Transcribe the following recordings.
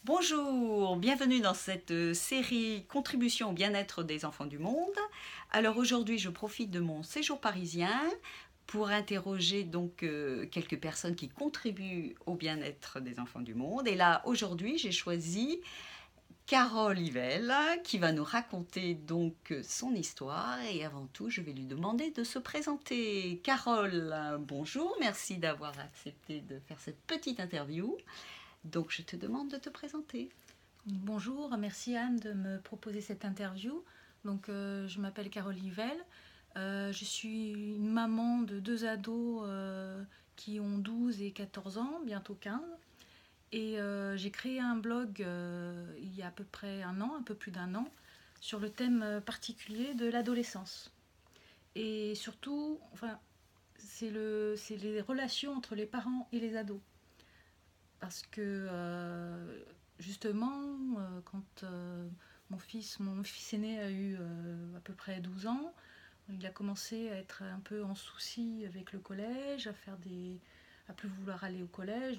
Bonjour, bienvenue dans cette série Contribution au bien-être des enfants du monde. Alors aujourd'hui, je profite de mon séjour parisien pour interroger quelques personnes qui contribuent au bien-être des enfants du monde. Et là, aujourd'hui, j'ai choisi Carole Yvel qui va nous raconter son histoire. Et avant tout, je vais lui demander de se présenter. Carole, bonjour, merci d'avoir accepté de faire cette petite interview. Donc je te demande de te présenter. Bonjour, merci Anne de me proposer cette interview. Je m'appelle Carole Yvel. Je suis une maman de deux ados qui ont 12 et 14 ans, bientôt 15. Et j'ai créé un blog il y a à peu près un an, un peu plus d'un an, sur le thème particulier de l'adolescence. Et surtout, c'est les relations entre les parents et les ados. Parce que justement, quand mon fils aîné a eu à peu près 12 ans, il a commencé à être un peu en souci avec le collège, à plus vouloir aller au collège.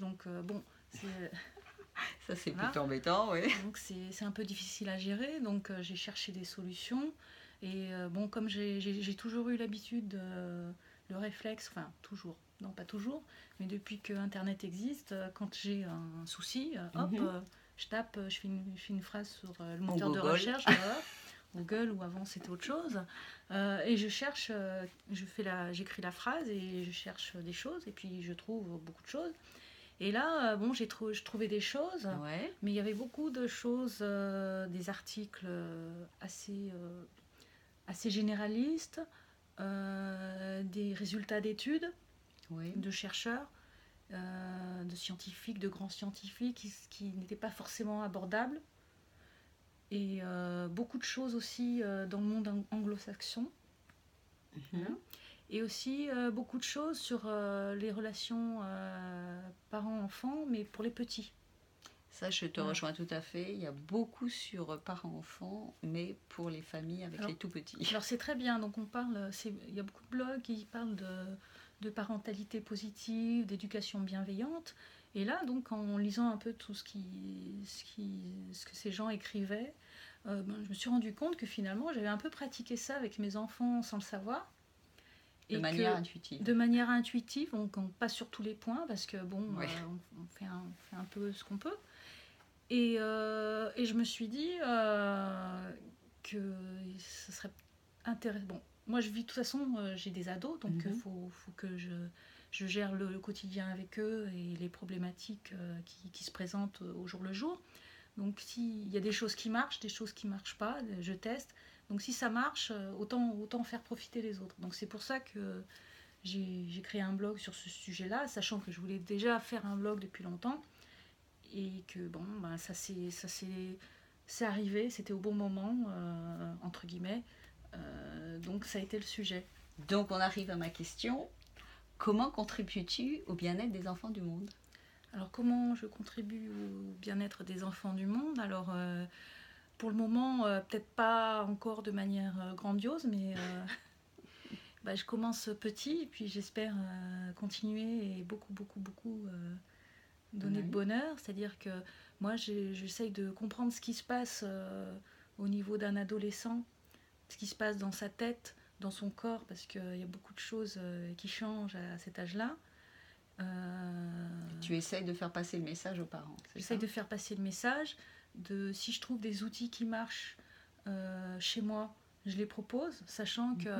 Ça c'est Voilà. plutôt embêtant, oui. Donc c'est un peu difficile à gérer. Donc j'ai cherché des solutions. Et comme j'ai toujours eu l'habitude, le réflexe, enfin toujours, non pas toujours, mais depuis que Internet existe, quand j'ai un souci, je tape, je fais une phrase sur le moteur de recherche, Google, ou avant c'était autre chose, et je cherche, j'écris la phrase et je cherche des choses, et puis je trouve beaucoup de choses. Et là, je trouvais des choses, Ouais. mais il y avait beaucoup de choses, des articles assez généralistes, des résultats d'études Oui. de chercheurs, de scientifiques, de grands scientifiques qui n'étaient pas forcément abordables. Et beaucoup de choses aussi dans le monde anglo-saxon. Voilà. Et aussi beaucoup de choses sur les relations parents-enfants, mais pour les petits. Ça, je te rejoins tout à fait. Il y a beaucoup sur parents-enfants, mais pour les familles avec les tout petits. Alors c'est très bien. Donc il y a beaucoup de blogs qui parlent de parentalité positive, d'éducation bienveillante. Et là, donc, en lisant un peu tout ce que ces gens écrivaient, je me suis rendu compte que finalement, j'avais un peu pratiqué ça avec mes enfants sans le savoir. De manière intuitive. De manière intuitive, donc pas sur tous les points, parce que Ouais. on fait un peu ce qu'on peut. Et je me suis dit que ce serait intéressant. Bon, moi, je vis de toute façon, j'ai des ados, donc il faut que je gère le quotidien avec eux et les problématiques qui se présentent au jour le jour. Donc, s'il y a des choses qui marchent, des choses qui ne marchent pas, je teste. Donc, si ça marche, autant faire profiter les autres. Donc, c'est pour ça que j'ai créé un blog sur ce sujet-là, sachant que je voulais déjà faire un blog depuis longtemps. Et que c'est arrivé, c'était au bon moment, entre guillemets. Donc ça a été le sujet. Donc on arrive à ma question. Comment contribues-tu au bien-être des enfants du monde ? Alors comment je contribue au bien-être des enfants du monde ? Alors pour le moment, peut-être pas encore de manière grandiose, mais je commence petit et puis j'espère continuer et beaucoup donner de bonheur. C'est-à-dire que moi, j'essaye de comprendre ce qui se passe au niveau d'un adolescent, ce qui se passe dans sa tête, dans son corps, parce qu'il y a beaucoup de choses qui changent à cet âge-là. Tu essayes de faire passer le message aux parents, c'est ça ? J'essaye de faire passer le message. Si je trouve des outils qui marchent chez moi, je les propose, sachant que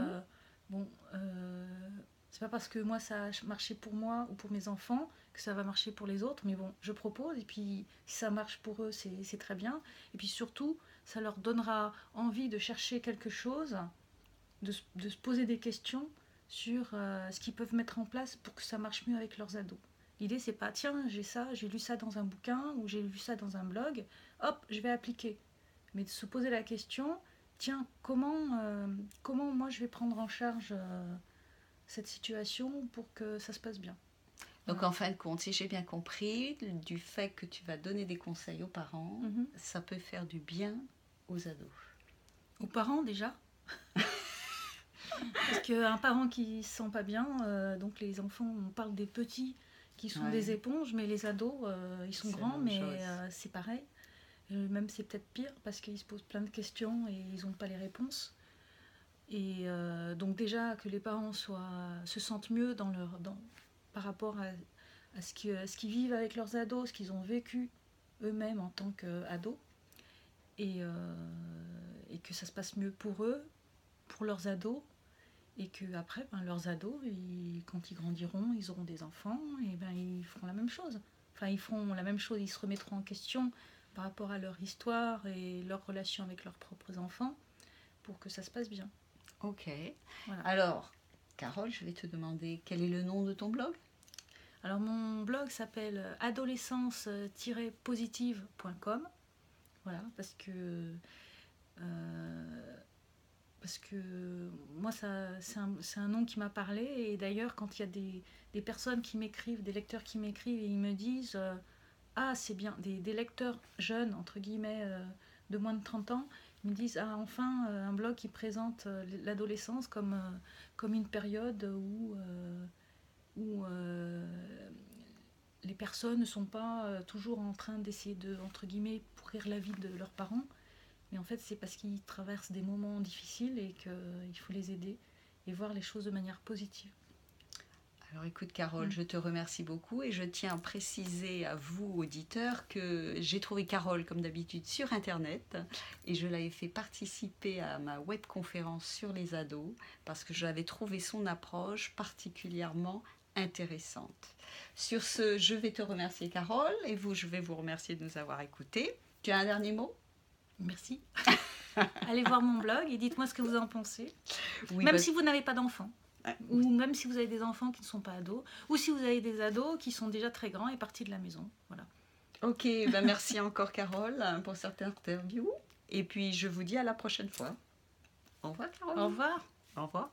c'est pas parce que moi ça a marché pour moi ou pour mes enfants que ça va marcher pour les autres, mais bon, je propose, et puis si ça marche pour eux, c'est très bien. Et puis surtout, ça leur donnera envie de chercher quelque chose, de se poser des questions sur ce qu'ils peuvent mettre en place pour que ça marche mieux avec leurs ados. L'idée, c'est pas tiens, j'ai lu ça dans un bouquin ou j'ai lu ça dans un blog, hop, je vais appliquer. Mais de se poser la question, tiens, comment moi je vais prendre en charge cette situation pour que ça se passe bien. Donc en fin de compte, si j'ai bien compris, du fait que tu vas donner des conseils aux parents, ça peut faire du bien aux ados. Aux parents déjà. Parce qu'un parent qui ne se sent pas bien, donc les enfants, on parle des petits qui sont Ouais. des éponges, mais les ados, ils sont C'est la grands, même mais chose. c'est pareil. Même c'est peut-être pire parce qu'ils se posent plein de questions et ils n'ont pas les réponses. Et donc déjà que les parents se sentent mieux par rapport à ce qu'ils vivent avec leurs ados, ce qu'ils ont vécu eux-mêmes en tant qu'ados, et que ça se passe mieux pour eux, pour leurs ados, et que après, leurs ados, quand ils grandiront, ils auront des enfants, et ben ils feront la même chose. Enfin, ils feront la même chose, ils se remettront en question par rapport à leur histoire et leur relation avec leurs propres enfants pour que ça se passe bien. Ok. Voilà. Alors, Carole, je vais te demander quel est le nom de ton blog? Alors mon blog s'appelle adolescence-positive.com. Voilà, parce que moi c'est un nom qui m'a parlé, et d'ailleurs quand il y a des personnes qui m'écrivent, des lecteurs qui m'écrivent et ils me disent ah c'est bien, des lecteurs jeunes entre guillemets de moins de 30 ans, ils me disent ah enfin un blog qui présente l'adolescence comme une période où les personnes ne sont pas toujours en train d'essayer de, entre guillemets, pourrir la vie de leurs parents. Mais en fait, c'est parce qu'ils traversent des moments difficiles et qu'il faut les aider et voir les choses de manière positive. Alors écoute Carole, je te remercie beaucoup et je tiens à préciser à vous auditeurs que j'ai trouvé Carole comme d'habitude sur internet et je l'avais fait participer à ma webconférence sur les ados parce que j'avais trouvé son approche particulièrement intéressante. Sur ce, je vais te remercier Carole et vous, je vais vous remercier de nous avoir écoutés. Tu as un dernier mot? Merci. Allez voir mon blog et dites-moi ce que vous en pensez. Oui, même si vous n'avez pas d'enfants. Ah, Ou même si vous avez des enfants qui ne sont pas ados, ou si vous avez des ados qui sont déjà très grands et partis de la maison. Voilà. Ok, ben merci encore Carole pour cette interview. Et puis je vous dis à la prochaine fois. Au revoir Carole. Au revoir. Au revoir.